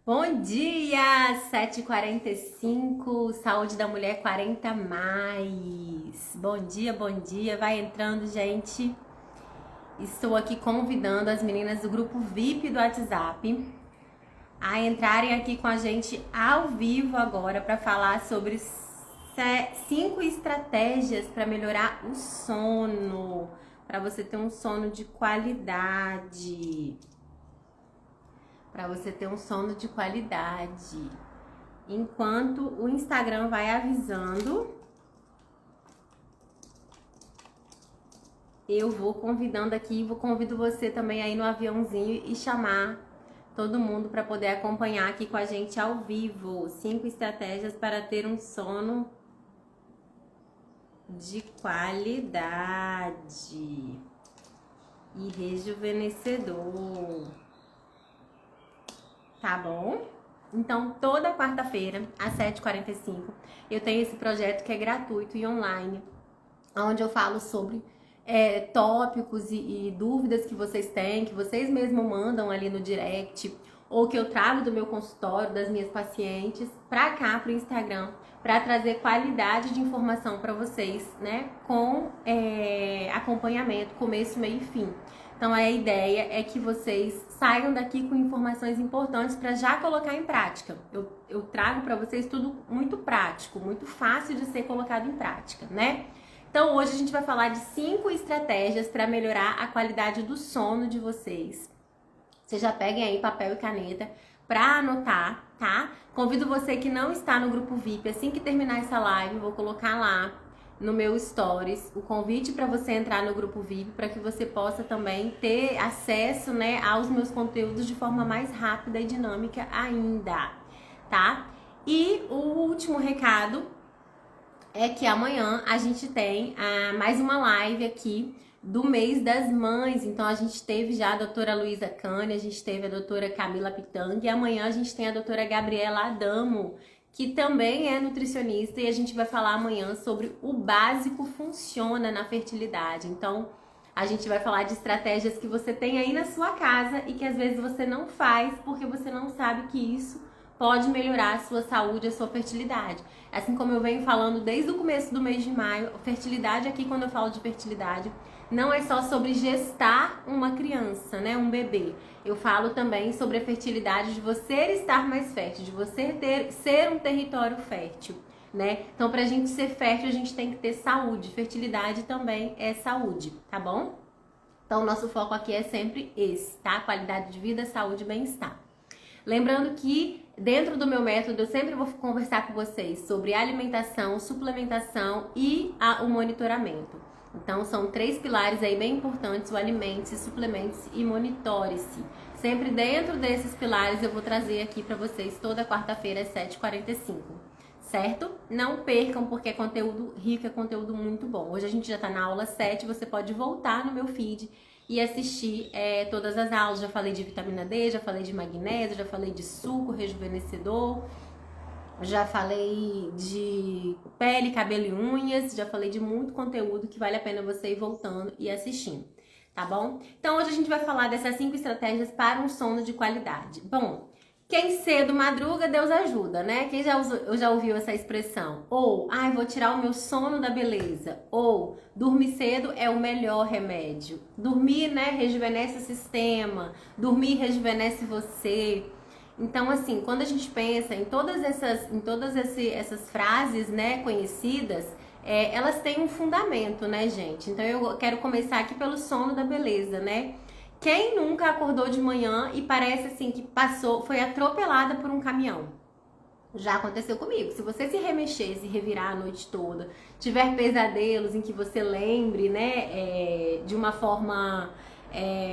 Bom dia, 7h45, Saúde da Mulher 40 mais. Bom dia, vai entrando, gente. Estou aqui convidando as meninas do grupo VIP do WhatsApp a entrarem aqui com a gente ao vivo agora para falar sobre 5 estratégias para melhorar o sono, para você ter um sono de qualidade. Enquanto o Instagram vai avisando, eu vou convidando aqui, convido você também aí no aviãozinho e chamar todo mundo para poder acompanhar aqui com a gente ao vivo. 5 estratégias para ter um sono de qualidade e rejuvenescedor. Tá bom? Então, toda quarta-feira, às 7h45, eu tenho esse projeto que é gratuito e online, onde eu falo sobre tópicos e dúvidas que vocês têm, que vocês mesmos mandam ali no direct, ou que eu trago do meu consultório, das minhas pacientes, pra cá, pro Instagram, pra trazer qualidade de informação pra vocês, né? Com acompanhamento, começo, meio e fim. Então, a ideia é que vocês saiam daqui com informações importantes para já colocar em prática. Eu trago para vocês tudo muito prático, muito fácil de ser colocado em prática, né? Então, hoje a gente vai falar de 5 estratégias para melhorar a qualidade do sono de vocês. Vocês já peguem aí papel e caneta para anotar, tá? Convido você que não está no grupo VIP, assim que terminar essa live, eu vou colocar lá no meu stories o convite para você entrar no grupo VIP, para que você possa também ter acesso, né, aos meus conteúdos de forma mais rápida e dinâmica ainda, tá? E o último recado é que amanhã a gente tem mais uma live aqui do mês das mães. Então a gente teve já a doutora Luísa Cane, a gente teve a doutora Camila Pitang e amanhã a gente tem a doutora Gabriela Adamo, que também é nutricionista, e a gente vai falar amanhã sobre o básico funciona na fertilidade. Então, a gente vai falar de estratégias que você tem aí na sua casa e que às vezes você não faz porque você não sabe que isso pode melhorar a sua saúde, a sua fertilidade. Assim como eu venho falando desde o começo do mês de maio, fertilidade aqui, quando eu falo de fertilidade, não é só sobre gestar uma criança, né, um bebê. Eu falo também sobre a fertilidade de você estar mais fértil, de você ser um território fértil, né? Então, pra gente ser fértil, a gente tem que ter saúde. Fertilidade também é saúde, tá bom? Então, o nosso foco aqui é sempre esse, tá? Qualidade de vida, saúde e bem-estar. Lembrando que dentro do meu método eu sempre vou conversar com vocês sobre alimentação, suplementação e o monitoramento. Então são 3 pilares aí bem importantes: o alimente-se, suplemente-se e monitore-se. Sempre dentro desses pilares eu vou trazer aqui para vocês toda quarta-feira às 7h45, certo? Não percam, porque é conteúdo rico, é conteúdo muito bom. Hoje a gente já tá na aula 7, você pode voltar no meu feed e assistir todas as aulas. Já falei de vitamina D, já falei de magnésio, já falei de suco rejuvenescedor, já falei de pele, cabelo e unhas, já falei de muito conteúdo que vale a pena você ir voltando e assistindo, tá bom? Então hoje a gente vai falar dessas 5 estratégias para um sono de qualidade. Bom, quem cedo madruga, Deus ajuda, né? Quem já ouviu essa expressão? Ou, vou tirar o meu sono da beleza. Ou, dormir cedo é o melhor remédio. Dormir, né, rejuvenesce o sistema. Dormir rejuvenesce você. Então, assim, quando a gente pensa em todas essas frases, né, conhecidas, elas têm um fundamento, né, gente? Então, eu quero começar aqui pelo sono da beleza, né? Quem nunca acordou de manhã e parece assim que foi atropelada por um caminhão? Já aconteceu comigo. Se você se remexer, se revirar a noite toda, tiver pesadelos em que você lembre, né, de uma forma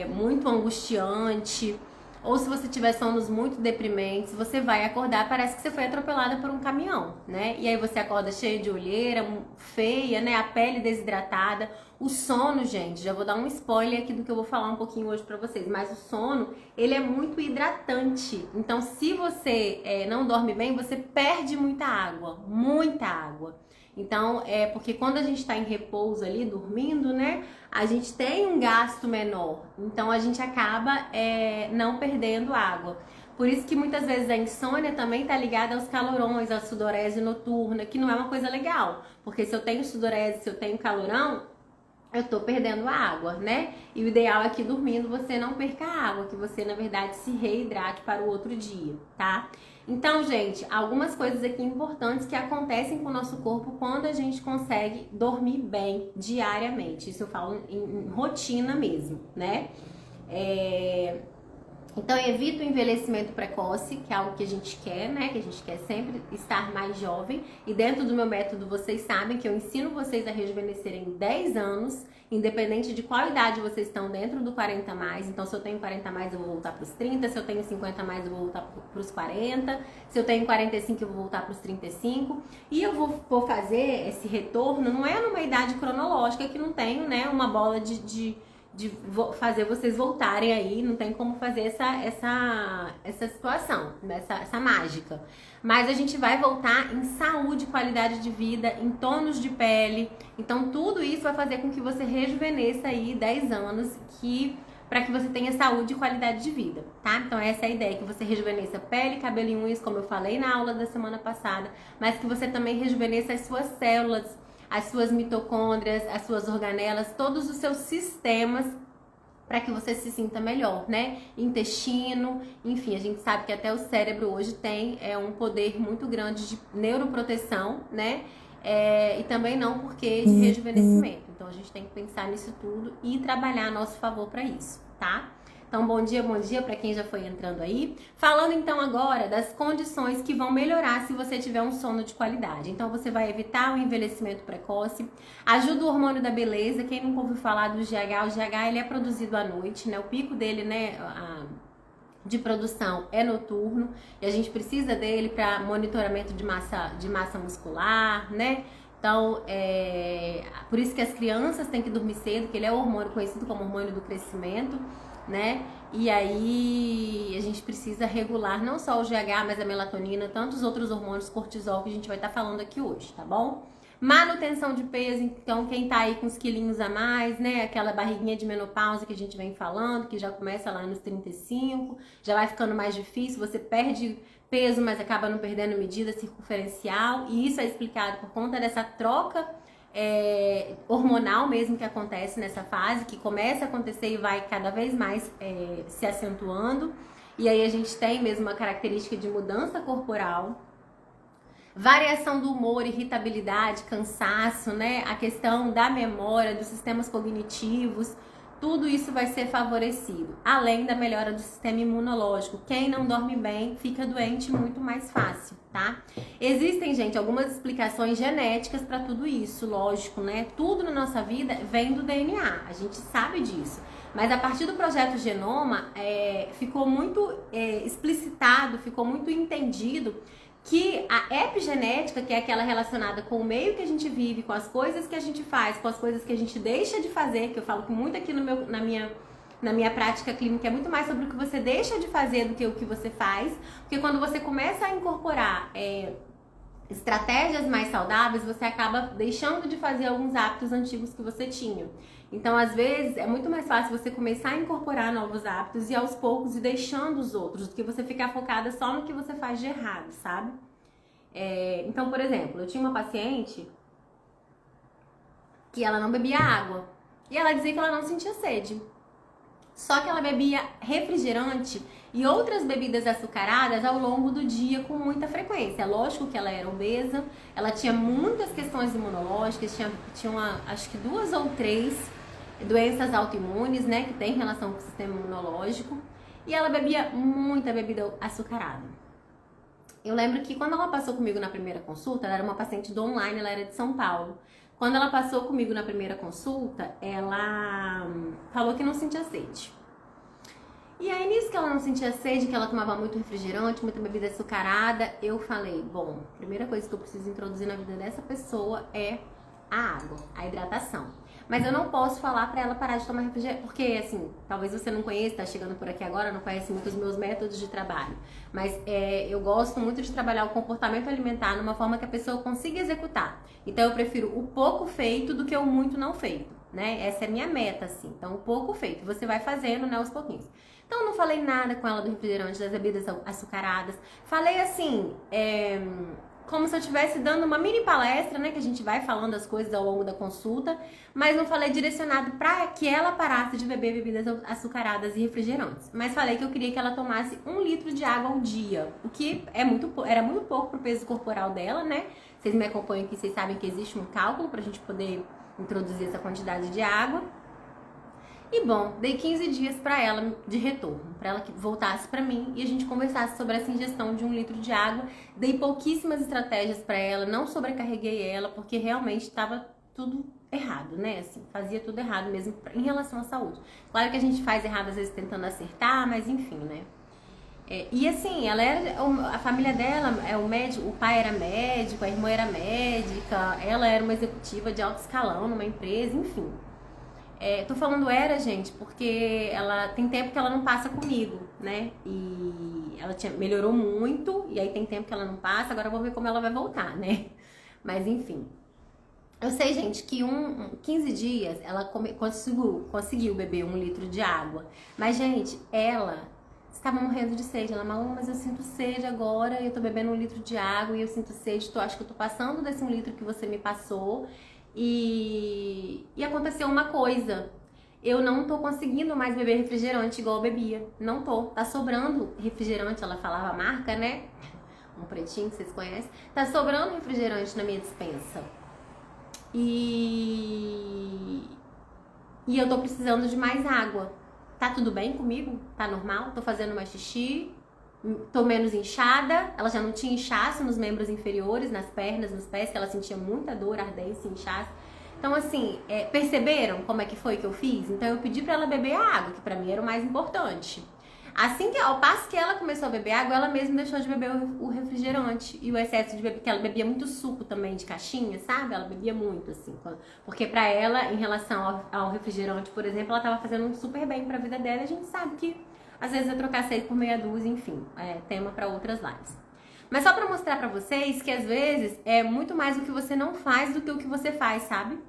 muito angustiante, ou se você tiver sonos muito deprimentes, você vai acordar, parece que você foi atropelada por um caminhão, né? E aí você acorda cheia de olheira, feia, né? A pele desidratada. O sono, gente, já vou dar um spoiler aqui do que eu vou falar um pouquinho hoje pra vocês, mas o sono, ele é muito hidratante. Então, se você não dorme bem, você perde muita água, muita água. Então, porque quando a gente está em repouso ali, dormindo, né, a gente tem um gasto menor. Então, a gente acaba não perdendo água. Por isso que muitas vezes a insônia também tá ligada aos calorões, à sudorese noturna, que não é uma coisa legal. Porque se eu tenho sudorese, se eu tenho calorão, eu tô perdendo a água, né? E o ideal é que dormindo você não perca a água, que você, na verdade, se reidrate para o outro dia, tá? Então, gente, algumas coisas aqui importantes que acontecem com o nosso corpo quando a gente consegue dormir bem diariamente. Isso eu falo em rotina mesmo, né? Então, evita o envelhecimento precoce, que é algo que a gente quer, né? Que a gente quer sempre estar mais jovem. E dentro do meu método, vocês sabem que eu ensino vocês a rejuvenescerem em 10 anos, independente de qual idade vocês estão dentro do 40 mais. Então, se eu tenho 40 mais, eu vou voltar para os 30. Se eu tenho 50 mais, eu vou voltar para os 40. Se eu tenho 45, eu vou voltar para os 35. E eu vou fazer esse retorno, não é numa idade cronológica que não tenho, né? Uma bola de fazer vocês voltarem aí, não tem como fazer essa situação, essa mágica. Mas a gente vai voltar em saúde, qualidade de vida, em tônus de pele. Então tudo isso vai fazer com que você rejuvenesça aí 10 anos, para que você tenha saúde e qualidade de vida, tá? Então essa é a ideia, que você rejuvenesça pele, cabelo e unhas, como eu falei na aula da semana passada, mas que você também rejuvenesça as suas células, as suas mitocôndrias, as suas organelas, todos os seus sistemas, para que você se sinta melhor, né? Intestino, enfim, a gente sabe que até o cérebro hoje tem um poder muito grande de neuroproteção, né? E também não porque de rejuvenescimento. Então a gente tem que pensar nisso tudo e trabalhar a nosso favor para isso, tá? Então, bom dia para quem já foi entrando aí. Falando então agora das condições que vão melhorar se você tiver um sono de qualidade. Então, você vai evitar o envelhecimento precoce, ajuda o hormônio da beleza. Quem nunca ouviu falar do GH, o GH ele é produzido à noite, né? O pico dele, né, de produção é noturno e a gente precisa dele para monitoramento de massa muscular, né? Então, por isso que as crianças têm que dormir cedo, que ele é o hormônio conhecido como hormônio do crescimento, né? E aí a gente precisa regular não só o GH, mas a melatonina, tantos outros hormônios, cortisol, que a gente vai estar falando aqui hoje, tá bom? Manutenção de peso, então quem tá aí com uns quilinhos a mais, né? Aquela barriguinha de menopausa que a gente vem falando, que já começa lá nos 35, já vai ficando mais difícil, você perde peso, mas acaba não perdendo medida circunferencial, e isso é explicado por conta dessa troca hormonal mesmo que acontece nessa fase, que começa a acontecer e vai cada vez mais se acentuando. E aí a gente tem mesmo uma característica de mudança corporal, variação do humor, irritabilidade, cansaço, né? A questão da memória, dos sistemas cognitivos, tudo isso vai ser favorecido, além da melhora do sistema imunológico. Quem não dorme bem fica doente muito mais fácil, tá? Existem, gente, algumas explicações genéticas para tudo isso, lógico, né? Tudo na nossa vida vem do DNA, a gente sabe disso. Mas a partir do projeto Genoma, ficou muito explicitado, ficou muito entendido que a epigenética, que é aquela relacionada com o meio que a gente vive, com as coisas que a gente faz, com as coisas que a gente deixa de fazer, que eu falo muito aqui na minha prática clínica, é muito mais sobre o que você deixa de fazer do que o que você faz, porque quando você começa a incorporar estratégias mais saudáveis, você acaba deixando de fazer alguns hábitos antigos que você tinha. Então, às vezes, é muito mais fácil você começar a incorporar novos hábitos e aos poucos ir deixando os outros, do que você ficar focada só no que você faz de errado, sabe? Então, por exemplo, eu tinha uma paciente que ela não bebia água e ela dizia que ela não sentia sede. Só que ela bebia refrigerante e outras bebidas açucaradas ao longo do dia com muita frequência. Lógico que ela era obesa, ela tinha muitas questões imunológicas, tinha acho que 2 ou 3 doenças autoimunes, né, que tem relação com o sistema imunológico, e ela bebia muita bebida açucarada. Eu lembro que quando ela passou comigo na primeira consulta, ela era uma paciente do online, ela era de São Paulo. Quando ela passou comigo na primeira consulta, ela falou que não sentia sede. E aí, nisso que ela não sentia sede, que ela tomava muito refrigerante, muita bebida açucarada, eu falei, bom, a primeira coisa que eu preciso introduzir na vida dessa pessoa é a água, a hidratação. Mas eu não posso falar pra ela parar de tomar refrigerante, porque assim, talvez você não conheça, tá chegando por aqui agora, não conhece muito os meus métodos de trabalho. Mas eu gosto muito de trabalhar o comportamento alimentar numa forma que a pessoa consiga executar. Então eu prefiro o pouco feito do que o muito não feito, né? Essa é a minha meta, assim. Então o pouco feito, você vai fazendo, né, aos pouquinhos. Então não falei nada com ela do refrigerante, das bebidas açucaradas. Falei assim, como se eu estivesse dando uma mini palestra, né, que a gente vai falando as coisas ao longo da consulta, mas não falei direcionado para que ela parasse de beber bebidas açucaradas e refrigerantes. Mas falei que eu queria que ela tomasse 1 litro de água ao dia, o que era muito pouco pro peso corporal dela, né? Vocês me acompanham aqui, vocês sabem que existe um cálculo pra gente poder introduzir essa quantidade de água. E bom, dei 15 dias para ela de retorno, para ela que voltasse para mim e a gente conversasse sobre essa ingestão de 1 litro de água. Dei pouquíssimas estratégias para ela, não sobrecarreguei ela, porque realmente estava tudo errado, né? Assim, fazia tudo errado mesmo em relação à saúde. Claro que a gente faz errado às vezes tentando acertar, mas enfim, né? E assim, ela era, a família dela, o médico, o pai era médico, a irmã era médica, ela era uma executiva de alto escalão numa empresa, enfim. Tô falando era, gente, porque ela tem tempo que ela não passa comigo, né? E ela melhorou muito, e aí tem tempo que ela não passa, agora eu vou ver como ela vai voltar, né? Mas enfim. Eu sei, gente, que 15 dias ela conseguiu beber 1 litro de água. Mas, gente, ela estava morrendo de sede. Ela, Malu, mas eu sinto sede agora, eu tô bebendo 1 litro de água e eu sinto sede, acho que eu tô passando desse 1 litro que você me passou. E aconteceu uma coisa, eu não tô conseguindo mais beber refrigerante igual eu bebia, não tô, tá sobrando refrigerante, ela falava a marca, né, um pretinho que vocês conhecem, tá sobrando refrigerante na minha despensa, e eu tô precisando de mais água. Tá tudo bem comigo? Tá normal? Tô fazendo mais xixi? Tô menos inchada, ela já não tinha inchaço nos membros inferiores, nas pernas, nos pés, que ela sentia muita dor, ardência, inchaço. Então, assim, perceberam como é que foi que eu fiz? Então, eu pedi pra ela beber a água, que pra mim era o mais importante. Assim que, ao passo que ela começou a beber água, ela mesma deixou de beber o refrigerante e o excesso de beber, porque ela bebia muito suco também de caixinha, sabe? Ela bebia muito, assim, porque pra ela, em relação ao refrigerante, por exemplo, ela tava fazendo super bem pra vida dela, e a gente sabe que às vezes é trocar 6 por meia dúzia, enfim, tema para outras lives. Mas só para mostrar para vocês que às vezes é muito mais o que você não faz do que o que você faz, sabe?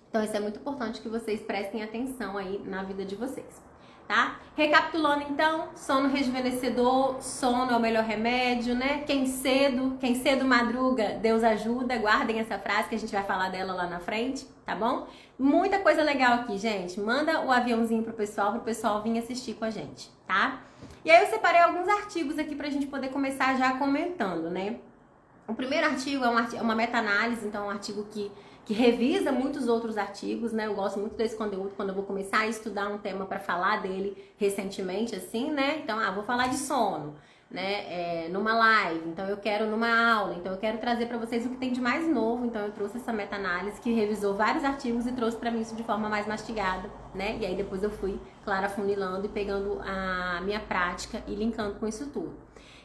Então isso é muito importante que vocês prestem atenção aí na vida de vocês, tá? Recapitulando então, sono rejuvenescedor, sono é o melhor remédio, né? Quem cedo madruga, Deus ajuda. Guardem essa frase que a gente vai falar dela lá na frente, tá bom? Muita coisa legal aqui, gente. Manda o aviãozinho pro pessoal vir assistir com a gente, tá? E aí eu separei alguns artigos aqui pra gente poder começar já comentando, né? O primeiro artigo é uma meta-análise, então é um artigo que revisa muitos outros artigos, né? Eu gosto muito desse conteúdo quando eu vou começar a estudar um tema para falar dele recentemente, assim, né? Então, vou falar de sono, né? Numa live, então eu quero numa aula, então eu quero trazer para vocês o que tem de mais novo, então eu trouxe essa meta-análise que revisou vários artigos e trouxe para mim isso de forma mais mastigada, né? E aí depois eu fui, claro, afunilando e pegando a minha prática e linkando com isso tudo.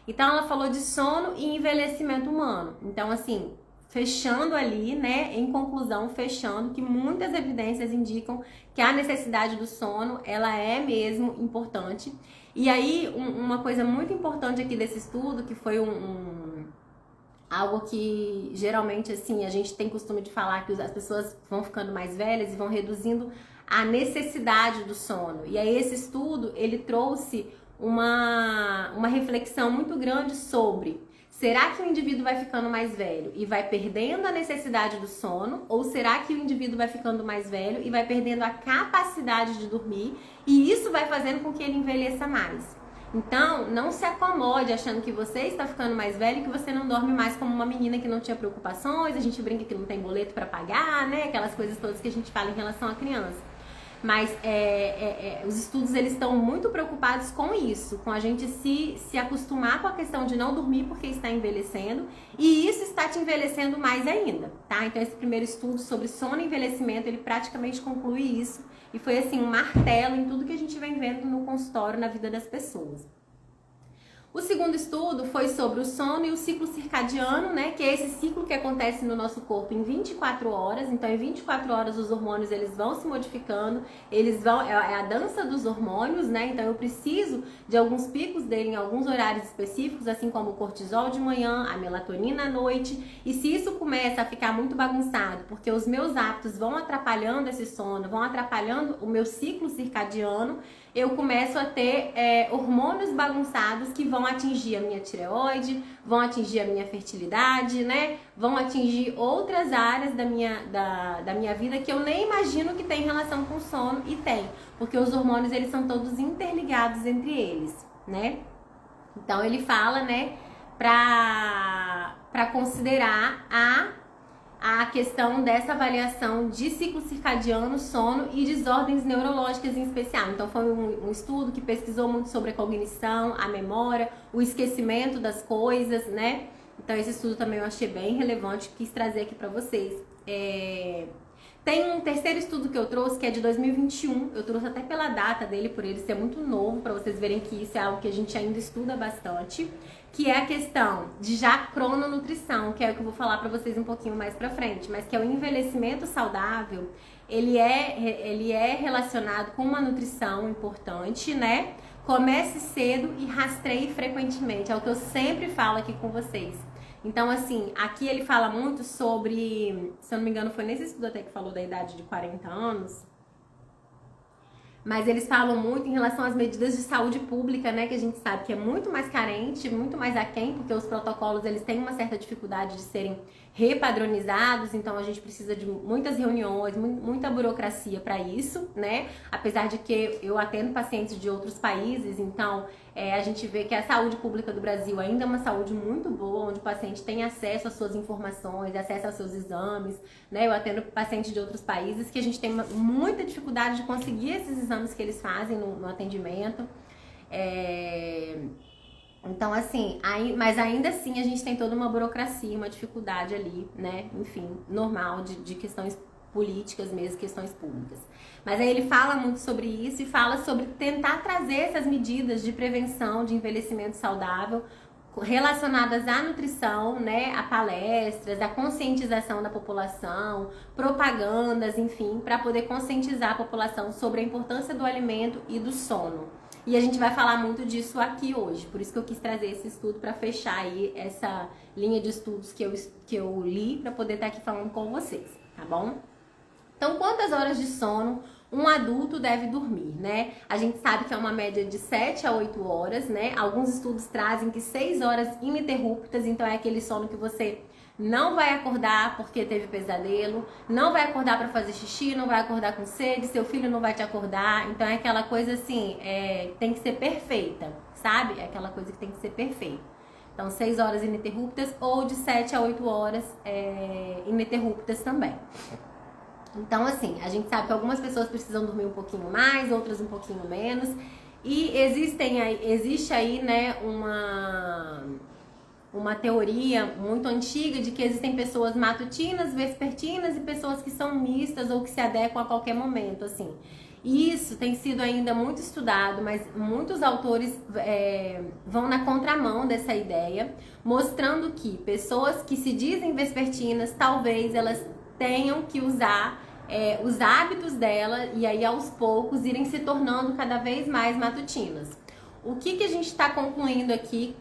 Então ela falou de sono e envelhecimento humano. Então, assim, fechando ali, né, em conclusão, fechando que muitas evidências indicam que a necessidade do sono, ela é mesmo importante. E aí, uma coisa muito importante aqui desse estudo, que foi algo que geralmente, assim, a gente tem costume de falar que as pessoas vão ficando mais velhas e vão reduzindo a necessidade do sono. E aí esse estudo, ele trouxe uma reflexão muito grande sobre: será que o indivíduo vai ficando mais velho e vai perdendo a necessidade do sono? Ou será que o indivíduo vai ficando mais velho e vai perdendo a capacidade de dormir? E isso vai fazendo com que ele envelheça mais. Então, não se acomode achando que você está ficando mais velho e que você não dorme mais como uma menina que não tinha preocupações. A gente brinca que não tem boleto para pagar, né? Aquelas coisas todas que a gente fala em relação à criança. Mas os estudos, eles estão muito preocupados com isso, com a gente se acostumar com a questão de não dormir porque está envelhecendo, e isso está te envelhecendo mais ainda, tá? Então esse primeiro estudo sobre sono e envelhecimento, ele praticamente conclui isso, e foi assim um martelo em tudo que a gente vem vendo no consultório, na vida das pessoas. O segundo estudo foi sobre o sono e o ciclo circadiano, né? Que é esse ciclo que acontece no nosso corpo em 24 horas. Então, em 24 horas os hormônios, eles vão se modificando, é a dança dos hormônios, né? Então, eu preciso de alguns picos dele em alguns horários específicos, assim como o cortisol de manhã, a melatonina à noite. E se isso começa a ficar muito bagunçado, porque os meus hábitos vão atrapalhando esse sono, vão atrapalhando o meu ciclo circadiano, eu começo a ter hormônios bagunçados que vão atingir a minha tireoide, vão atingir a minha fertilidade, né? Vão atingir outras áreas da minha vida que eu nem imagino que tem relação com sono, e tem, porque os hormônios eles são todos interligados entre eles, né? Então ele fala, né, para considerar a questão dessa avaliação de ciclo circadiano, sono e desordens neurológicas em especial. Então foi um estudo que pesquisou muito sobre a cognição, a memória, o esquecimento das coisas, né? Então esse estudo também eu achei bem relevante, quis trazer aqui para vocês. Tem um terceiro estudo que eu trouxe, que é de 2021, eu trouxe até pela data dele, por ele ser muito novo, para vocês verem que isso é algo que a gente ainda estuda bastante, que é a questão de já crononutrição, que é o que eu vou falar para vocês um pouquinho mais pra frente, mas que é o envelhecimento saudável, ele é relacionado com uma nutrição importante, né? Comece cedo e rastreie frequentemente, é o que eu sempre falo aqui com vocês. Então, assim, aqui ele fala muito sobre, se eu não me engano, foi nesse estudo até que falou da idade de 40 anos, mas eles falam muito em relação às medidas de saúde pública, né, que a gente sabe que é muito mais carente, muito mais aquém, porque os protocolos, eles têm uma certa dificuldade de serem repadronizados, então a gente precisa de muitas reuniões, muita burocracia para isso, né, apesar de que eu atendo pacientes de outros países, então a gente vê que a saúde pública do Brasil ainda é uma saúde muito boa, onde o paciente tem acesso às suas informações, acesso aos seus exames, né? Eu atendo pacientes de outros países que a gente tem muita dificuldade de conseguir esses exames que eles fazem no atendimento. Então, assim, mas ainda assim a gente tem toda uma burocracia, uma dificuldade ali, né? Enfim, normal de questões políticas mesmo, questões públicas. Mas aí ele fala muito sobre isso e fala sobre tentar trazer essas medidas de prevenção de envelhecimento saudável relacionadas à nutrição, né, a palestras, a conscientização da população, propagandas, enfim, para poder conscientizar a população sobre a importância do alimento e do sono. E a gente vai falar muito disso aqui hoje, por isso que eu quis trazer esse estudo para fechar aí essa linha de estudos que eu li para poder estar aqui falando com vocês, tá bom? Então, quantas horas de sono um adulto deve dormir, né? A gente sabe que é uma média de 7 a 8 horas, né? Alguns estudos trazem que 6 horas ininterruptas, então é aquele sono que você não vai acordar porque teve pesadelo, não vai acordar para fazer xixi, não vai acordar com sede, seu filho não vai te acordar, então é aquela coisa assim, tem que ser perfeita, sabe? É aquela coisa que tem que ser perfeita. Então, 6 horas ininterruptas ou de 7 a 8 horas ininterruptas também. Então, assim, a gente sabe que algumas pessoas precisam dormir um pouquinho mais, outras um pouquinho menos. E existe aí, né, uma teoria muito antiga de que existem pessoas matutinas, vespertinas e pessoas que são mistas ou que se adequam a qualquer momento, assim. Isso tem sido ainda muito estudado, mas muitos autores vão na contramão dessa ideia, mostrando que pessoas que se dizem vespertinas, talvez elas tenham que usar os hábitos dela e aí aos poucos irem se tornando cada vez mais matutinas. O que a gente está concluindo aqui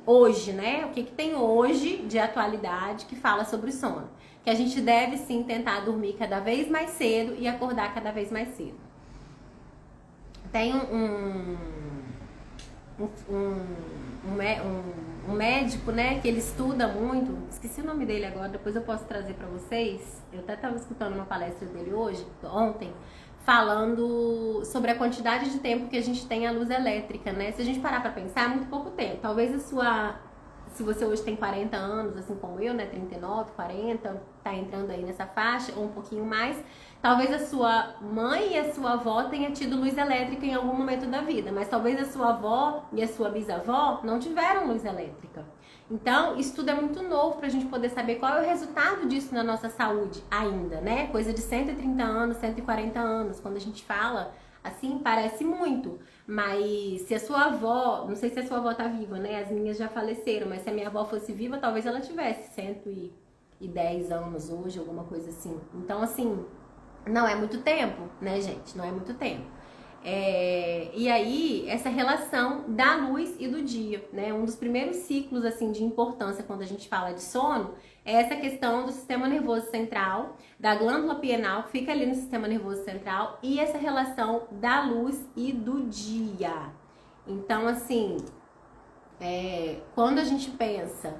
hoje, né? O que tem hoje de atualidade que fala sobre o sono? Que a gente deve sim tentar dormir cada vez mais cedo e acordar cada vez mais cedo. Tem um médico, né, que ele estuda muito, esqueci o nome dele agora, depois eu posso trazer pra vocês. Eu até estava escutando uma palestra dele ontem, falando sobre a quantidade de tempo que a gente tem a luz elétrica, né? Se a gente parar pra pensar, é muito pouco tempo. Talvez se você hoje tem 40 anos, assim como eu, né, 39, 40, tá entrando aí nessa faixa, ou um pouquinho mais, talvez a sua mãe e a sua avó tenham tido luz elétrica em algum momento da vida, mas talvez a sua avó e a sua bisavó não tiveram luz elétrica. Então, isso tudo é muito novo pra gente poder saber qual é o resultado disso na nossa saúde ainda, né? Coisa de 130 anos, 140 anos, quando a gente fala, assim, parece muito. Mas se a sua avó, não sei se a sua avó tá viva, né? As minhas já faleceram, mas se a minha avó fosse viva, talvez ela tivesse 110 anos hoje, alguma coisa assim. Então, assim, não é muito tempo, né, gente? Não é muito tempo. E aí, essa relação da luz e do dia, né? Um dos primeiros ciclos, assim, de importância quando a gente fala de sono é essa questão do sistema nervoso central, da glândula pineal, que fica ali no sistema nervoso central, e essa relação da luz e do dia. Então, assim, quando a gente pensa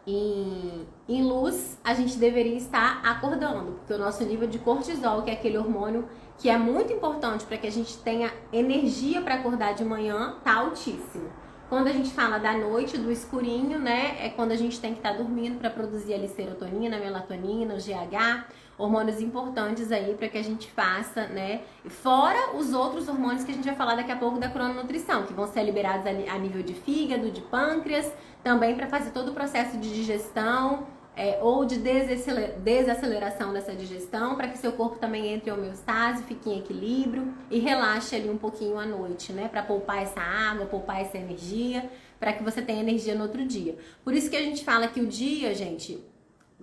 em luz, a gente deveria estar acordando, porque o nosso nível de cortisol, que é aquele hormônio que é muito importante para que a gente tenha energia para acordar de manhã, tá altíssimo. Quando a gente fala da noite, do escurinho, né, é quando a gente tem que estar dormindo para produzir ali serotonina, melatonina, o GH, hormônios importantes aí para que a gente faça, né, fora os outros hormônios que a gente vai falar daqui a pouco da crononutrição, que vão ser liberados a nível de fígado, de pâncreas, também para fazer todo o processo de digestão, ou de desaceleração dessa digestão, para que seu corpo também entre em homeostase, fique em equilíbrio e relaxe ali um pouquinho à noite, né? Para poupar essa água, poupar essa energia, para que você tenha energia no outro dia. Por isso que a gente fala que o dia, gente,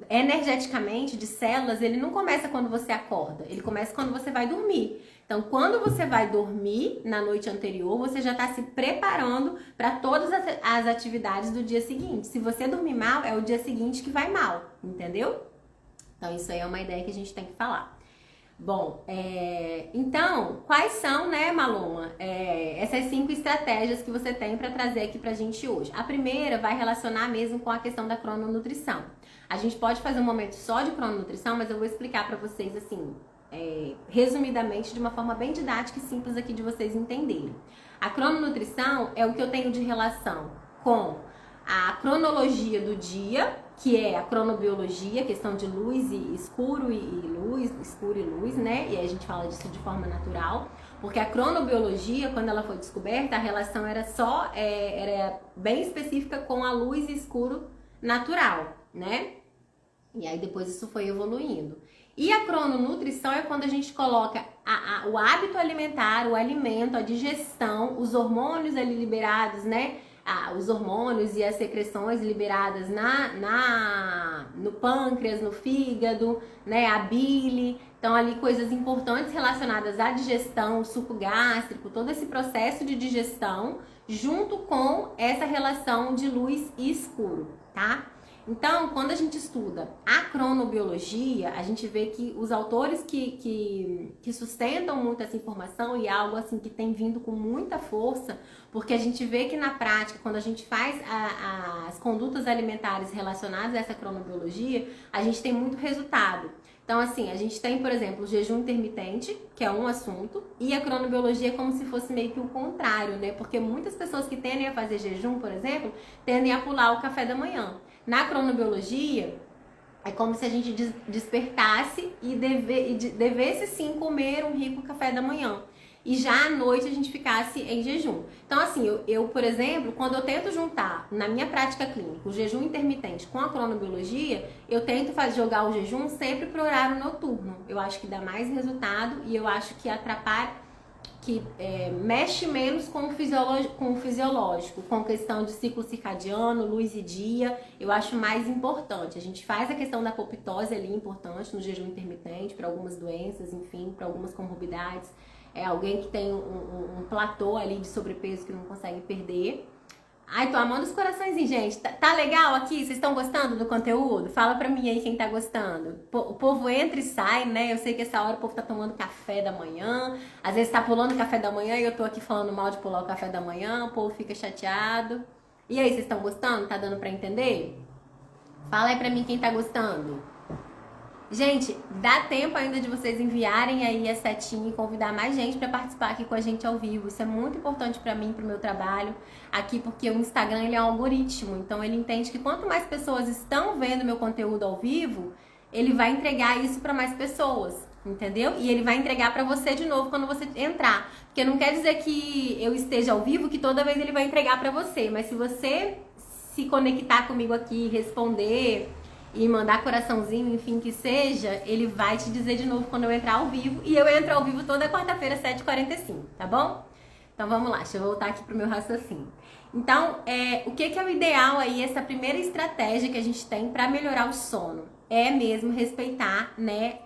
energeticamente, de células, ele não começa quando você acorda, ele começa quando você vai dormir. Então, quando você vai dormir na noite anterior, você já está se preparando para todas as atividades do dia seguinte. Se você dormir mal, é o dia seguinte que vai mal, entendeu? Então, isso aí é uma ideia que a gente tem que falar. Bom, então, quais são, né, Maloma, essas 5 estratégias que você tem para trazer aqui pra gente hoje? A primeira vai relacionar mesmo com a questão da crononutrição. A gente pode fazer um momento só de crononutrição, mas eu vou explicar para vocês, assim, resumidamente, de uma forma bem didática e simples aqui de vocês entenderem. A crononutrição é o que eu tenho de relação com a cronologia do dia, que é a cronobiologia, questão de luz e escuro escuro e luz, né? E aí a gente fala disso de forma natural, porque a cronobiologia, quando ela foi descoberta, a relação era era bem específica com a luz e escuro natural, né? E aí depois isso foi evoluindo. E a crononutrição é quando a gente coloca o hábito alimentar, o alimento, a digestão, os hormônios ali liberados, né? Os hormônios e as secreções liberadas no pâncreas, no fígado, né? A bile. Então, ali coisas importantes relacionadas à digestão, o suco gástrico, todo esse processo de digestão, junto com essa relação de luz e escuro, tá? Então, quando a gente estuda a cronobiologia, a gente vê que os autores que sustentam muito essa informação, e é algo assim que tem vindo com muita força, porque a gente vê que na prática, quando a gente faz as condutas alimentares relacionadas a essa cronobiologia, a gente tem muito resultado. Então, assim, a gente tem, por exemplo, o jejum intermitente, que é um assunto, e a cronobiologia é como se fosse meio que o contrário, né? Porque muitas pessoas que tendem a fazer jejum, por exemplo, tendem a pular o café da manhã. Na cronobiologia, é como se a gente despertasse e devesse sim comer um rico café da manhã. E já à noite a gente ficasse em jejum. Então, assim, eu, por exemplo, quando eu tento juntar na minha prática clínica o jejum intermitente com a cronobiologia, eu tento jogar o jejum sempre pro horário noturno. Eu acho que dá mais resultado e eu acho que atrapalha, mexe menos com o fisiológico, com questão de ciclo circadiano, luz e dia, eu acho mais importante. A gente faz a questão da apoptose ali importante no jejum intermitente para algumas doenças, enfim, para algumas comorbidades. Alguém que tem um platô ali de sobrepeso que não consegue perder. Ai, tô amando os coraçõezinhos, gente. Tá legal aqui? Vocês estão gostando do conteúdo? Fala pra mim aí quem tá gostando. O povo entra e sai, né? Eu sei que essa hora o povo tá tomando café da manhã. Às vezes tá pulando o café da manhã e eu tô aqui falando mal de pular o café da manhã. O povo fica chateado. E aí, vocês estão gostando? Tá dando pra entender? Fala aí pra mim quem tá gostando. Gente, dá tempo ainda de vocês enviarem aí a setinha e convidar mais gente para participar aqui com a gente ao vivo. Isso é muito importante para mim, para o meu trabalho aqui, porque o Instagram ele é um algoritmo. Então ele entende que quanto mais pessoas estão vendo meu conteúdo ao vivo, ele vai entregar isso para mais pessoas, entendeu? E ele vai entregar para você de novo quando você entrar. Porque não quer dizer que eu esteja ao vivo que toda vez ele vai entregar para você. Mas se você se conectar comigo aqui, responder e mandar coraçãozinho, enfim, que seja, ele vai te dizer de novo quando eu entrar ao vivo. E eu entro ao vivo toda quarta-feira, 7h45, tá bom? Então vamos lá, deixa eu voltar aqui pro meu raciocínio. Então, o que é o ideal aí, essa primeira estratégia que a gente tem para melhorar o sono? É mesmo respeitar, né,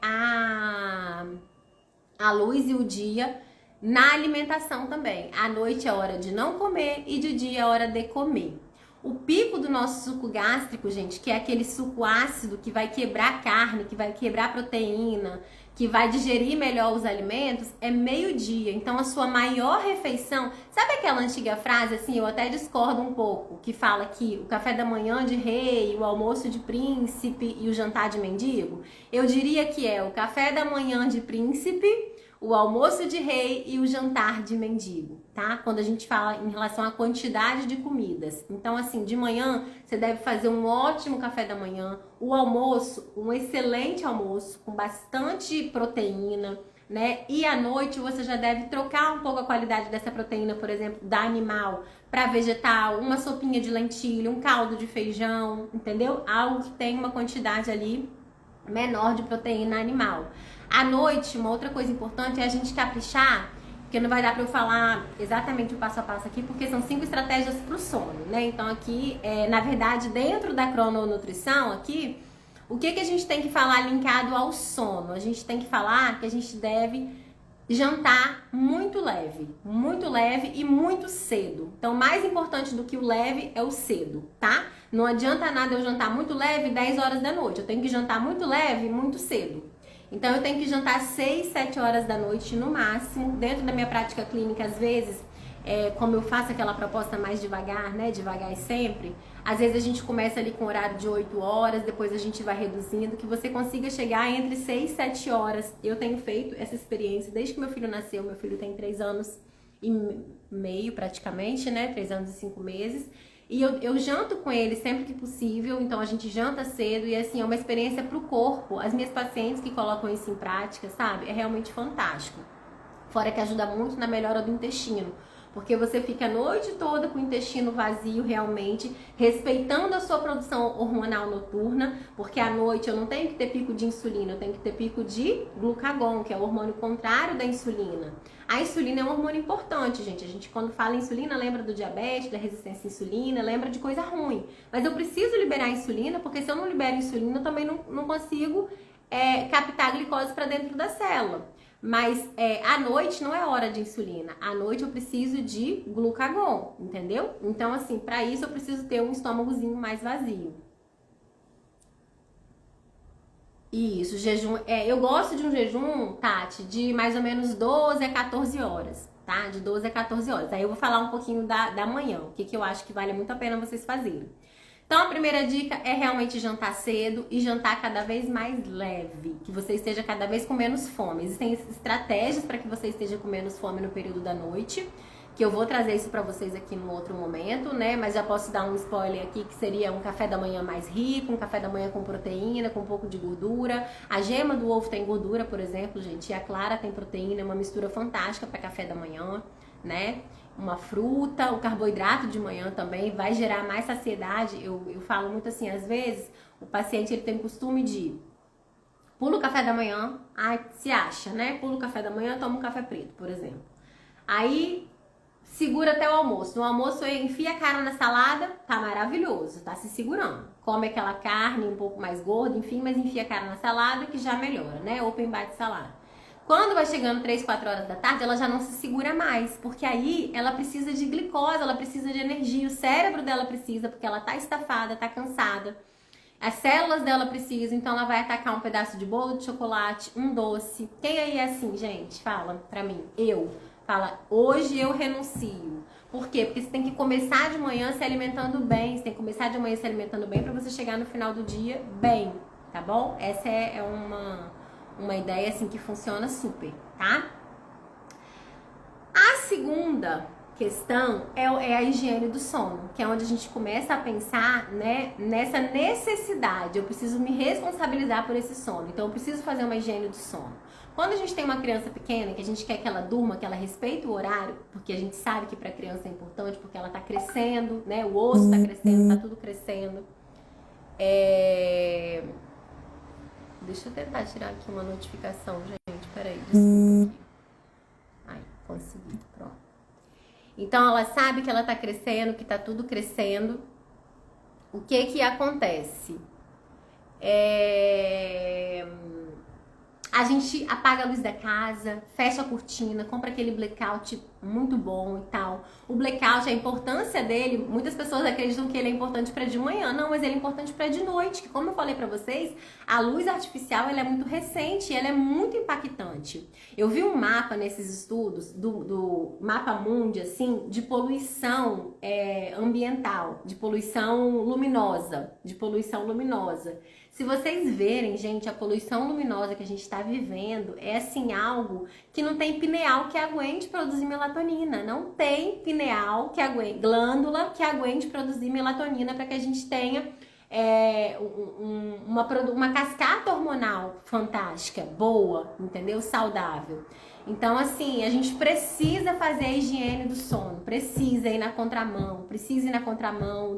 a luz e o dia na alimentação também. À noite é hora de não comer e de dia é hora de comer. O pico do nosso suco gástrico, gente, que é aquele suco ácido que vai quebrar a carne, que vai quebrar a proteína, que vai digerir melhor os alimentos, é meio-dia. Então, a sua maior refeição... Sabe aquela antiga frase, assim, eu até discordo um pouco, que fala que o café da manhã de rei, o almoço de príncipe e o jantar de mendigo? Eu diria que é o café da manhã de príncipe, o almoço de rei e o jantar de mendigo, tá? Quando a gente fala em relação à quantidade de comidas. Então, assim, de manhã você deve fazer um ótimo café da manhã, o almoço, um excelente almoço com bastante proteína, né? E à noite você já deve trocar um pouco a qualidade dessa proteína, por exemplo, da animal para vegetal, uma sopinha de lentilha, um caldo de feijão, entendeu? Algo que tem uma quantidade ali menor de proteína animal. À noite, uma outra coisa importante é a gente caprichar, porque não vai dar para eu falar exatamente o passo a passo aqui, porque são 5 estratégias para o sono, né? Então aqui, na verdade, dentro da crononutrição aqui, o que a gente tem que falar linkado ao sono? A gente tem que falar que a gente deve jantar muito leve e muito cedo. Então, mais importante do que o leve é o cedo, tá? Não adianta nada eu jantar muito leve 10 horas da noite. Eu tenho que jantar muito leve muito cedo. Então, eu tenho que jantar 6, 7 horas da noite no máximo. Dentro da minha prática clínica, às vezes, como eu faço aquela proposta mais devagar, né? Devagar e sempre. Às vezes a gente começa ali com horário de 8 horas, depois a gente vai reduzindo, que você consiga chegar entre 6 e 7 horas. Eu tenho feito essa experiência desde que meu filho nasceu. Meu filho tem 3 anos e meio praticamente, né? 3 anos e 5 meses. E eu janto com ele sempre que possível, então a gente janta cedo e assim, é uma experiência pro corpo. As minhas pacientes que colocam isso em prática, sabe? É realmente fantástico. Fora que ajuda muito na melhora do intestino. Porque você fica a noite toda com o intestino vazio realmente, respeitando a sua produção hormonal noturna, porque à noite eu não tenho que ter pico de insulina, eu tenho que ter pico de glucagon, que é o hormônio contrário da insulina. A insulina é um hormônio importante, gente. A gente quando fala em insulina lembra do diabetes, da resistência à insulina, lembra de coisa ruim. Mas eu preciso liberar a insulina, porque se eu não libero a insulina, eu também não consigo captar a glicose para dentro da célula. Mas à noite não é hora de insulina. À noite eu preciso de glucagon, entendeu? Então, assim, para isso eu preciso ter um estômagozinho mais vazio. Isso, jejum. Eu gosto de um jejum, Tati, de mais ou menos 12 a 14 horas, tá? De 12 a 14 horas. Aí eu vou falar um pouquinho da manhã, o que eu acho que vale muito a pena vocês fazerem. Então, a primeira dica é realmente jantar cedo e jantar cada vez mais leve, que você esteja cada vez com menos fome. Existem estratégias para que você esteja com menos fome no período da noite, que eu vou trazer isso para vocês aqui num outro momento, né? Mas já posso dar um spoiler aqui, que seria um café da manhã mais rico, um café da manhã com proteína, com um pouco de gordura. A gema do ovo tem gordura, por exemplo, gente, e a clara tem proteína, é uma mistura fantástica para café da manhã, né? Uma fruta, o carboidrato de manhã também vai gerar mais saciedade. Eu falo muito assim, às vezes o paciente ele tem costume de pula o café da manhã, se acha, né? Pula o café da manhã, toma um café preto, por exemplo. Aí segura até o almoço. No almoço enfia a cara na salada, tá maravilhoso, tá se segurando. Come aquela carne um pouco mais gorda, enfim, mas enfia a cara na salada que já melhora, né? Open bar de salada. Quando vai chegando 3, 4 horas da tarde, ela já não se segura mais, porque aí ela precisa de glicose, ela precisa de energia, o cérebro dela precisa, porque ela tá estafada, tá cansada. As células dela precisam, então ela vai atacar um pedaço de bolo de chocolate, um doce. Quem aí é assim, gente? Fala pra mim. Fala, hoje eu renuncio. Por quê? Porque você tem que começar de manhã se alimentando bem, você tem que começar de manhã se alimentando bem pra você chegar no final do dia bem, tá bom? Essa é uma ideia assim que funciona super, tá? A segunda questão é a higiene do sono, que é onde a gente começa a pensar, né, nessa necessidade. Eu preciso me responsabilizar por esse sono, então eu preciso fazer uma higiene do sono. Quando a gente tem uma criança pequena, que a gente quer que ela durma, que ela respeite o horário, porque a gente sabe que para a criança é importante, porque ela tá crescendo, né, o osso tá crescendo, tá tudo crescendo. Deixa eu tentar tirar aqui uma notificação, gente. Peraí, desculpa aqui. Ai, consegui, pronto. Então, ela sabe que ela tá crescendo, que tá tudo crescendo. O que acontece? A gente apaga a luz da casa, fecha a cortina, compra aquele blackout muito bom e tal. O blackout, a importância dele, muitas pessoas acreditam que ele é importante para de manhã. Não, mas ele é importante para de noite, que como eu falei para vocês, a luz artificial ela é muito recente, ela é muito impactante. Eu vi um mapa nesses estudos, do mapa mundi, assim, de poluição ambiental, de poluição luminosa, Se vocês verem, gente, a poluição luminosa que a gente está vivendo é assim algo que não tem pineal que aguente produzir melatonina. Não tem pineal que aguente, glândula que aguente produzir melatonina para que a gente tenha uma cascata hormonal fantástica, boa, entendeu? Saudável. Então, assim, a gente precisa fazer a higiene do sono, precisa ir na contramão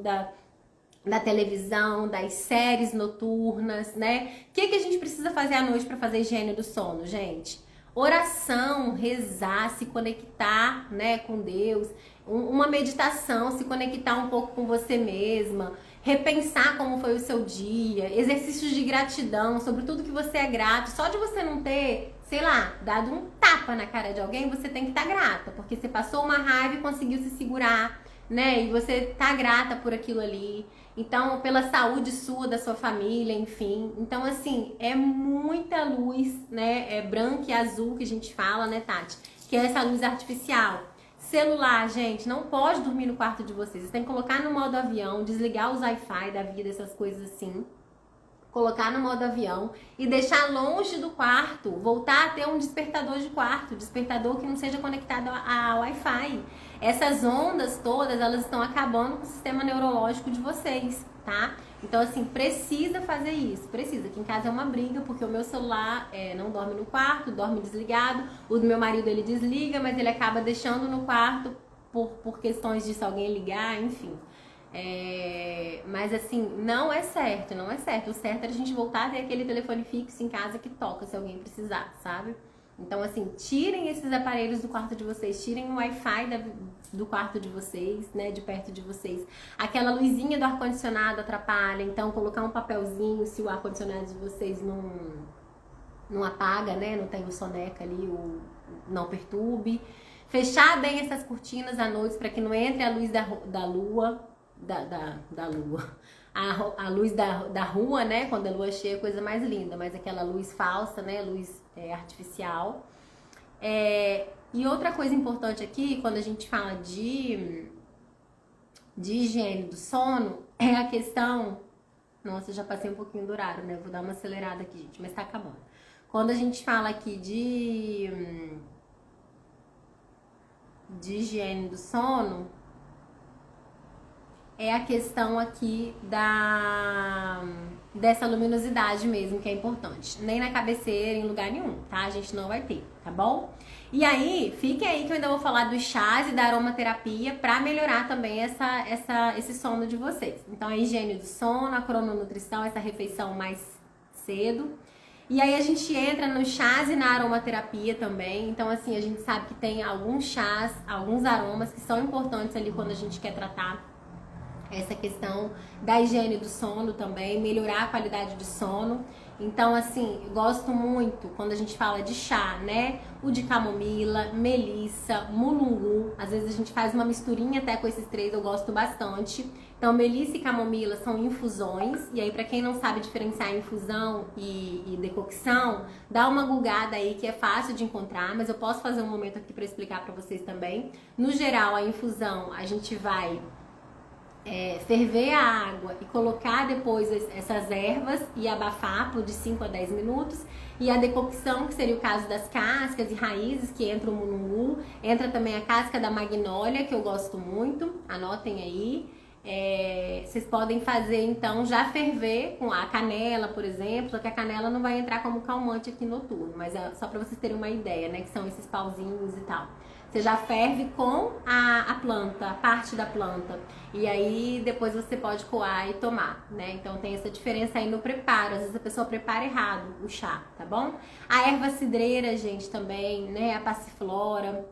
da televisão, das séries noturnas, né? O que a gente precisa fazer à noite para fazer a higiene do sono, gente? Oração, rezar, se conectar, né, com Deus, uma meditação, se conectar um pouco com você mesma, repensar como foi o seu dia, exercícios de gratidão sobre tudo que você é grato. Só de você não ter, sei lá, dado um tapa na cara de alguém, você tem que estar grata, porque você passou uma raiva e conseguiu se segurar, né? E você tá grata por aquilo ali. Então, pela saúde sua, da sua família, enfim. Então, assim, é muita luz, né? É branca e azul que a gente fala, né, Tati? Que é essa luz artificial. Celular, gente, não pode dormir no quarto de vocês. Vocês têm que colocar no modo avião, desligar os Wi-Fi da vida, essas coisas assim. Colocar no modo avião e deixar longe do quarto, voltar a ter um despertador de quarto, despertador que não seja conectado a Wi-Fi. Essas ondas todas, elas estão acabando com o sistema neurológico de vocês, tá? Então, assim, precisa fazer isso, precisa. Aqui em casa é uma briga, porque o meu celular não dorme no quarto, dorme desligado. O do meu marido, ele desliga, mas ele acaba deixando no quarto por questões de se alguém ligar, enfim. Mas assim, não é certo. O certo é a gente voltar a ter aquele telefone fixo em casa que toca se alguém precisar, sabe? Então, assim, tirem esses aparelhos do quarto de vocês, tirem o Wi-Fi do quarto de vocês, né, de perto de vocês. Aquela luzinha do ar-condicionado atrapalha, então colocar um papelzinho se o ar-condicionado de vocês não apaga, né, não tem o soneca ali, não perturbe. Fechar bem essas cortinas à noite para que não entre a luz da lua, da lua. A luz da rua, né? Quando a lua é cheia, é coisa mais linda. Mas aquela luz falsa, né? Luz artificial. E outra coisa importante aqui, quando a gente fala de higiene do sono, é a questão... Nossa, já passei um pouquinho do horário, né? Vou dar uma acelerada aqui, gente, mas tá acabando. Quando a gente fala aqui de higiene do sono... é a questão aqui dessa luminosidade mesmo, que é importante. Nem na cabeceira, em lugar nenhum, tá? A gente não vai ter, tá bom? E aí, fiquem aí que eu ainda vou falar dos chás e da aromaterapia pra melhorar também esse sono de vocês. Então, a higiene do sono, a crononutrição, essa refeição mais cedo. E aí a gente entra nos chás e na aromaterapia também. Então, assim, a gente sabe que tem alguns chás, alguns aromas que são importantes ali quando a gente quer tratar essa questão da higiene do sono também, melhorar a qualidade de sono. Então, assim, eu gosto muito quando a gente fala de chá, né? O de camomila, melissa, mulungu. Às vezes a gente faz uma misturinha até com esses três, eu gosto bastante. Então, melissa e camomila são infusões. E aí, pra quem não sabe diferenciar infusão e decocção, dá uma gulgada aí que é fácil de encontrar, mas eu posso fazer um momento aqui pra explicar pra vocês também. No geral, a infusão, a gente vai ferver a água e colocar depois essas ervas e abafar por de 5 a 10 minutos. E a decocção, que seria o caso das cascas e raízes, que entra o mulungu, entra também a casca da magnólia, que eu gosto muito, anotem aí. Vocês podem fazer então, já ferver com a canela, por exemplo, só que a canela não vai entrar como calmante aqui noturno, mas é só pra vocês terem uma ideia, né, que são esses pauzinhos e tal. Você já ferve com a planta, a parte da planta. E aí depois você pode coar e tomar, né? Então tem essa diferença aí no preparo. Às vezes a pessoa prepara errado o chá, tá bom? A erva cidreira, gente, também, né? A passiflora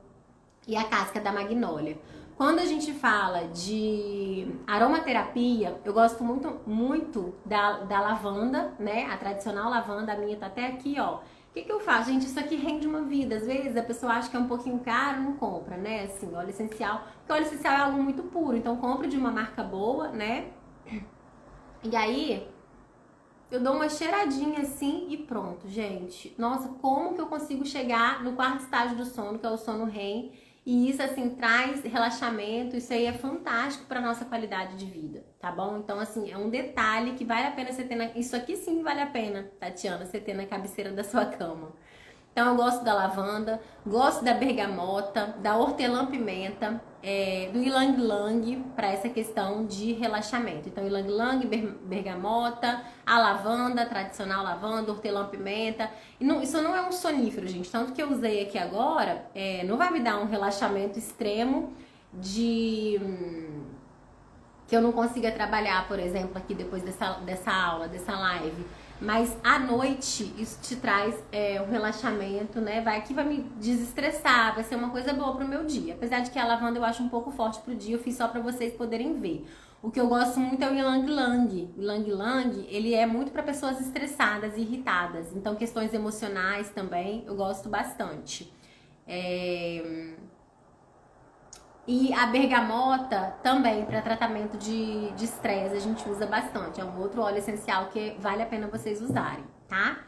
e a casca da magnólia. Quando a gente fala de aromaterapia, eu gosto muito da lavanda, né? A tradicional lavanda, a minha tá até aqui, ó. que eu faço? Gente, isso aqui rende uma vida. Às vezes a pessoa acha que é um pouquinho caro, não compra, né? Assim, óleo essencial. Porque óleo essencial é algo muito puro. Então compre de uma marca boa, né? E aí, eu dou uma cheiradinha assim e pronto, gente. Nossa, como que eu consigo chegar no quarto estágio do sono, que é o sono REM? E isso, assim, traz relaxamento. Isso aí é fantástico para nossa qualidade de vida, tá bom? Então, assim, é um detalhe que vale a pena você ter Isso aqui sim vale a pena, Tatiana, você ter na cabeceira da sua cama. Então eu gosto da lavanda, gosto da bergamota, da hortelã-pimenta, do ylang-ylang para essa questão de relaxamento. Então ylang-ylang, bergamota, a lavanda, a tradicional lavanda, hortelã-pimenta. Isso não é um sonífero, gente. Tanto que eu usei aqui agora, não vai me dar um relaxamento extremo de... que eu não consiga trabalhar, por exemplo, aqui depois dessa aula, dessa live. Mas à noite isso te traz um relaxamento, né? Aqui vai me desestressar, vai ser uma coisa boa pro meu dia. Apesar de que a lavanda eu acho um pouco forte pro dia, eu fiz só pra vocês poderem ver. O que eu gosto muito é o ylang-ylang. O ylang-ylang, ele é muito para pessoas estressadas e irritadas. Então questões emocionais também eu gosto bastante. E a bergamota também, para tratamento de estresse, a gente usa bastante. É um outro óleo essencial que vale a pena vocês usarem, tá?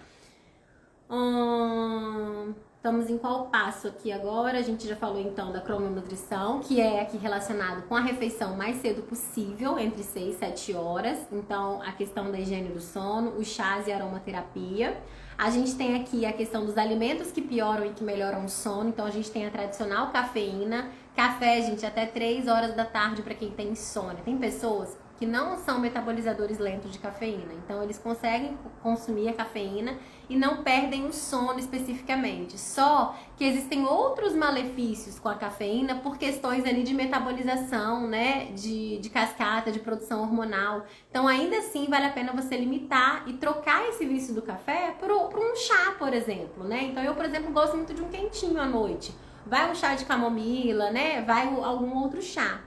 Estamos em qual passo aqui agora? A gente já falou então da crononutrição, que é aqui relacionado com a refeição mais cedo possível, entre 6 e 7 horas. Então, a questão da higiene do sono, os chás e aromaterapia. A gente tem aqui a questão dos alimentos que pioram e que melhoram o sono. Então, a gente tem a tradicional cafeína. Café, gente, até 3 horas da tarde para quem tem insônia. Tem pessoas que não são metabolizadores lentos de cafeína. Então, eles conseguem consumir a cafeína e não perdem o sono especificamente. Só que existem outros malefícios com a cafeína por questões ali de metabolização, né? De cascata, de produção hormonal. Então, ainda assim, vale a pena você limitar e trocar esse vício do café por um chá, por exemplo, né? Então, eu, por exemplo, gosto muito de um quentinho à noite. Vai um chá de camomila, né? Vai algum outro chá.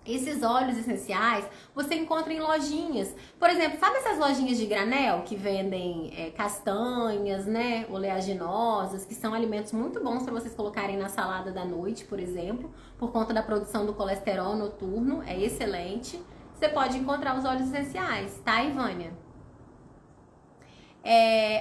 Esses óleos essenciais você encontra em lojinhas. Por exemplo, sabe essas lojinhas de granel que vendem castanhas, né? Oleaginosas, que são alimentos muito bons para vocês colocarem na salada da noite, por exemplo, por conta da produção do colesterol noturno, é excelente. Você pode encontrar os óleos essenciais, tá, Ivânia?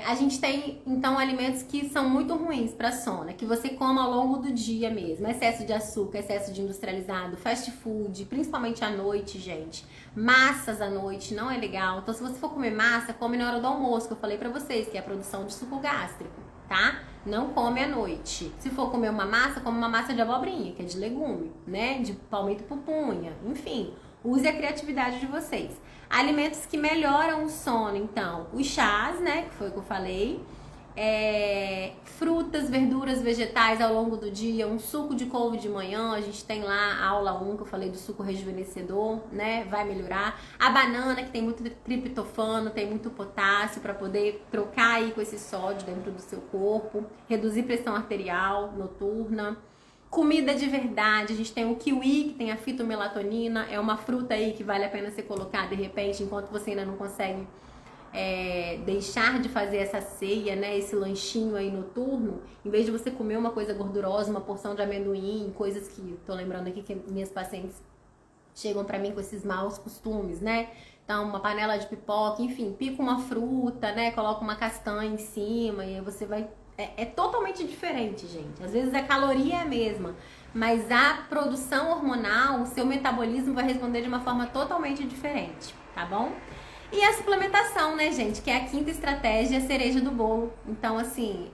A gente tem, então, alimentos que são muito ruins para sono, que você coma ao longo do dia mesmo. Excesso de açúcar, excesso de industrializado, fast food, principalmente à noite, gente. Massas à noite não é legal. Então, se você for comer massa, come na hora do almoço, que eu falei pra vocês, que é a produção de suco gástrico, tá? Não come à noite. Se for comer uma massa, come uma massa de abobrinha, que é de legume, né? De palmito pupunha, enfim. Use a criatividade de vocês. Alimentos que melhoram o sono, então, os chás, né, que foi o que eu falei, frutas, verduras, vegetais ao longo do dia, um suco de couve de manhã, a gente tem lá a aula 1 que eu falei do suco rejuvenescedor, né, vai melhorar. A banana, que tem muito triptofano, tem muito potássio para poder trocar aí com esse sódio dentro do seu corpo, reduzir pressão arterial noturna. Comida de verdade, a gente tem o kiwi, que tem a fitomelatonina, é uma fruta aí que vale a pena você colocar de repente, enquanto você ainda não consegue deixar de fazer essa ceia, né, esse lanchinho aí noturno, em vez de você comer uma coisa gordurosa, uma porção de amendoim, coisas que, tô lembrando aqui que minhas pacientes chegam pra mim com esses maus costumes, né, então uma panela de pipoca, enfim, pica uma fruta, né, coloca uma castanha em cima e aí você vai... É totalmente diferente, gente. Às vezes a caloria é a mesma, mas a produção hormonal, o seu metabolismo vai responder de uma forma totalmente diferente, tá bom? E a suplementação, né, gente? Que é a quinta estratégia, a cereja do bolo. Então, assim,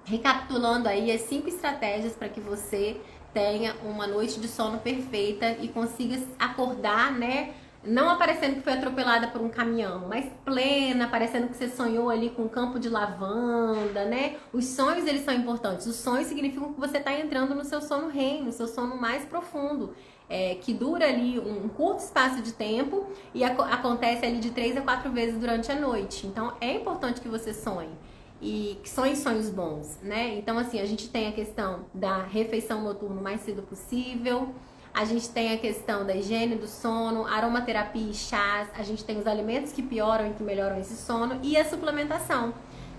recapitulando aí as 5 estratégias para que você tenha uma noite de sono perfeita e consiga acordar, né? Não aparecendo que foi atropelada por um caminhão, mas plena, parecendo que você sonhou ali com um campo de lavanda, né? Os sonhos, eles são importantes. Os sonhos significam que você está entrando no seu sono REM, no seu sono mais profundo, que dura ali um curto espaço de tempo e acontece ali de 3 a 4 vezes durante a noite. Então, é importante que você sonhe. E que sonhe sonhos bons, né? Então, assim, a gente tem a questão da refeição noturna o mais cedo possível. A gente tem a questão da higiene do sono, aromaterapia e chás. A gente tem os alimentos que pioram e que melhoram esse sono. E a suplementação,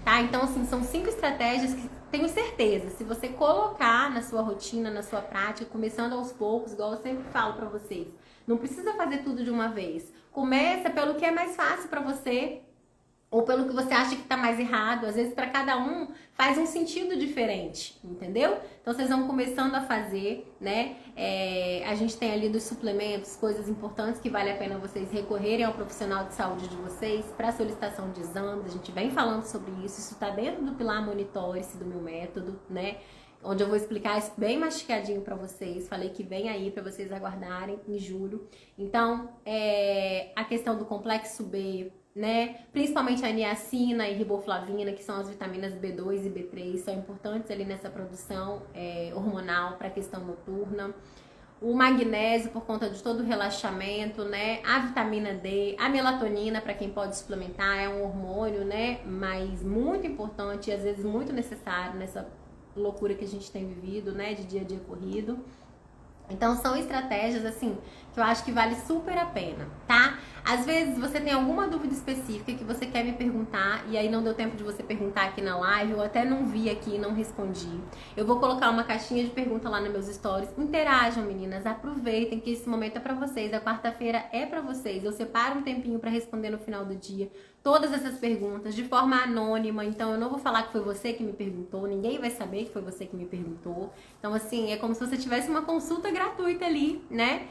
tá? Então, assim, são 5 estratégias que tenho certeza, se você colocar na sua rotina, na sua prática, começando aos poucos, igual eu sempre falo pra vocês, não precisa fazer tudo de uma vez. Começa pelo que é mais fácil pra você, ou pelo que você acha que tá mais errado. Às vezes, para cada um, faz um sentido diferente, entendeu? Então, vocês vão começando a fazer, né? A gente tem ali dos suplementos, coisas importantes que vale a pena vocês recorrerem ao profissional de saúde de vocês para solicitação de exames. A gente vem falando sobre isso. Isso tá dentro do Pilar Monitore-se do meu método, né? Onde eu vou explicar isso bem masticadinho para vocês. Falei que vem aí para vocês aguardarem em julho. Então, a questão do complexo B, né? Principalmente a niacina e riboflavina, que são as vitaminas B2 e B3, são importantes ali nessa produção hormonal para a questão noturna. O magnésio, por conta de todo o relaxamento, né? A vitamina D, a melatonina, para quem pode suplementar, é um hormônio, né? Mas muito importante e às vezes muito necessário nessa loucura que a gente tem vivido, né? De dia a dia corrido. Então, são estratégias, assim, que eu acho que vale super a pena, tá? Às vezes, você tem alguma dúvida específica que você quer me perguntar e aí não deu tempo de você perguntar aqui na live, eu até não vi aqui e não respondi. Eu vou colocar uma caixinha de pergunta lá nos meus stories. Interajam, meninas, aproveitem que esse momento é pra vocês, a quarta-feira é pra vocês. Eu separo um tempinho pra responder no final do dia todas essas perguntas de forma anônima, então eu não vou falar que foi você que me perguntou, ninguém vai saber que foi você que me perguntou. Então, assim, é como se você tivesse uma consulta gratuita ali, né?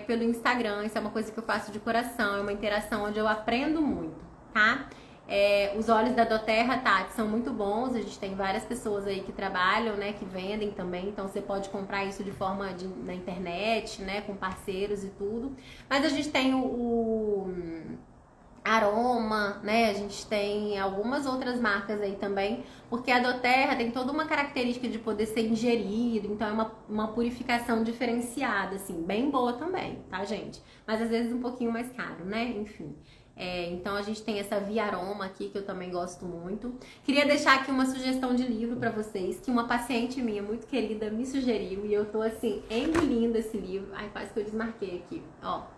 Pelo Instagram. Isso é uma coisa que eu faço de coração, é uma interação onde eu aprendo muito, tá? Os óleos da doTERRA, tá, que são muito bons, a gente tem várias pessoas aí que trabalham, né, que vendem também, então você pode comprar isso de forma na internet, né, com parceiros e tudo. Mas a gente tem o Aroma, né? A gente tem algumas outras marcas aí também, porque a doTERRA tem toda uma característica de poder ser ingerido, então é uma purificação diferenciada, assim, bem boa também, tá, gente? Mas às vezes um pouquinho mais caro, né? Enfim. Então a gente tem essa Via Aroma aqui, que eu também gosto muito. Queria deixar aqui uma sugestão de livro pra vocês, que uma paciente minha muito querida me sugeriu, e eu tô, assim, engolindo esse livro. Ai, quase que eu desmarquei aqui, ó.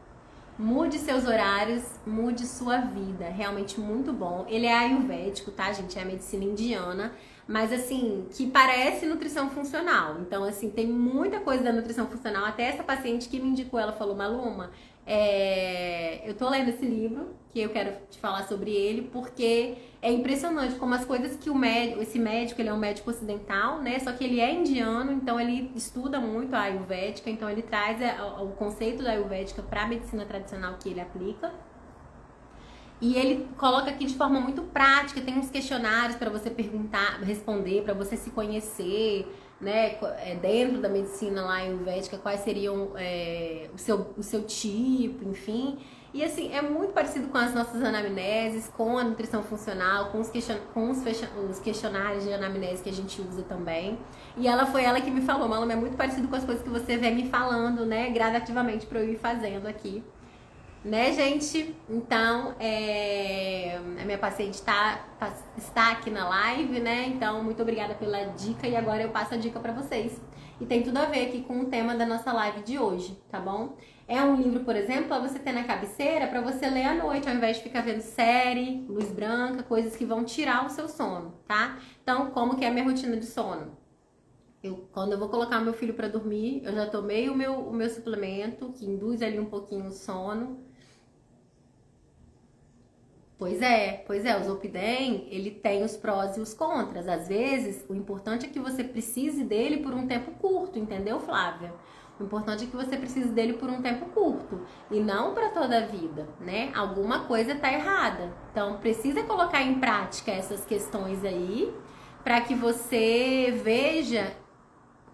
Mude seus horários, mude sua vida. Realmente muito bom. Ele é ayurvédico, tá, gente? É a medicina indiana, mas assim, que parece nutrição funcional. Então, assim, tem muita coisa da nutrição funcional. Até essa paciente que me indicou, ela falou: Maluma, eu tô lendo esse livro, que eu quero te falar sobre ele, porque é impressionante como as coisas que esse médico, ele é um médico ocidental, né? Só que ele é indiano, então ele estuda muito a ayurvédica, então ele traz o conceito da ayurvédica para a medicina tradicional que ele aplica. E ele coloca aqui de forma muito prática, tem uns questionários para você perguntar, responder, para você se conhecer, né, dentro da medicina lá ayurvédica, quais seriam o seu tipo, enfim. E assim, é muito parecido com as nossas anamneses, com a nutrição funcional, com os questionários de anamnese que a gente usa também. E foi ela que me falou: Maluma, é muito parecido com as coisas que você vem me falando, né, gradativamente para eu ir fazendo aqui. Né, gente? Então, a minha paciente está aqui na live, né? Então, muito obrigada pela dica e agora eu passo a dica pra vocês. E tem tudo a ver aqui com o tema da nossa live de hoje, tá bom? É um livro, por exemplo, pra você ter na cabeceira, pra você ler à noite, ao invés de ficar vendo série, luz branca, coisas que vão tirar o seu sono, tá? Então, como que é a minha rotina de sono? Quando eu vou colocar meu filho pra dormir, eu já tomei o meu suplemento, que induz ali um pouquinho o sono. Pois é, o Zolpidem, ele tem os prós e os contras. Às vezes, o importante é que você precise dele por um tempo curto, entendeu, Flávia? O importante é que você precise dele por um tempo curto e não para toda a vida, né? Alguma coisa tá errada. Então, precisa colocar em prática essas questões aí para que você veja.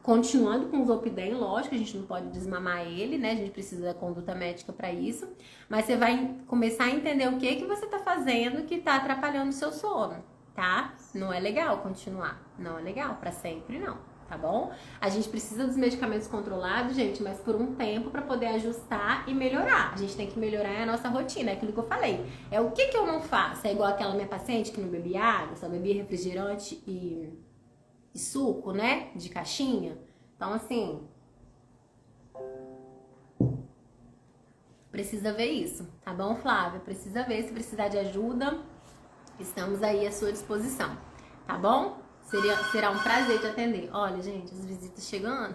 Continuando com o Zolpidem, lógico, a gente não pode desmamar ele, né? A gente precisa da conduta médica para isso. Mas você vai começar a entender o que você tá fazendo que tá atrapalhando o seu sono, tá? Não é legal continuar. Não é legal para sempre, não, tá bom? A gente precisa dos medicamentos controlados, gente, mas por um tempo para poder ajustar e melhorar. A gente tem que melhorar a nossa rotina, é aquilo que eu falei. É o que eu não faço? É igual aquela minha paciente que não bebia água, só bebia refrigerante e suco, né, de caixinha. Então, assim, precisa ver isso, tá bom, Flávia? Precisa ver, se precisar de ajuda, Estamos aí à sua disposição, tá bom? Será um prazer te atender. Olha, gente, as visitas chegando.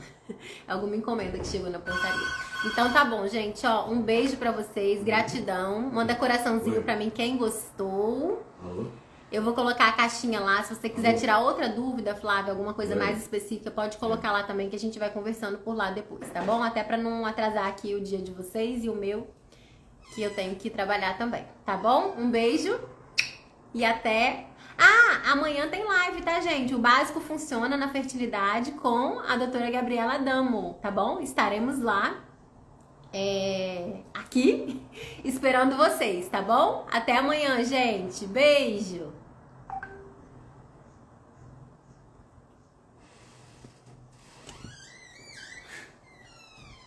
É alguma encomenda que chegou na portaria. Então tá bom, gente, ó, um beijo pra vocês, gratidão. Manda coraçãozinho pra mim quem gostou. Alô? Eu vou colocar a caixinha lá. Se você quiser tirar outra dúvida, Flávia, alguma coisa mais específica, pode colocar lá também, que a gente vai conversando por lá depois, tá bom? Até pra não atrasar aqui o dia de vocês e o meu, que eu tenho que trabalhar também, tá bom? Um beijo e até... Ah, amanhã tem live, tá, gente? O Básico Funciona na Fertilidade com a doutora Gabriela Damo, tá bom? Estaremos lá, aqui, esperando vocês, tá bom? Até amanhã, gente. Beijo!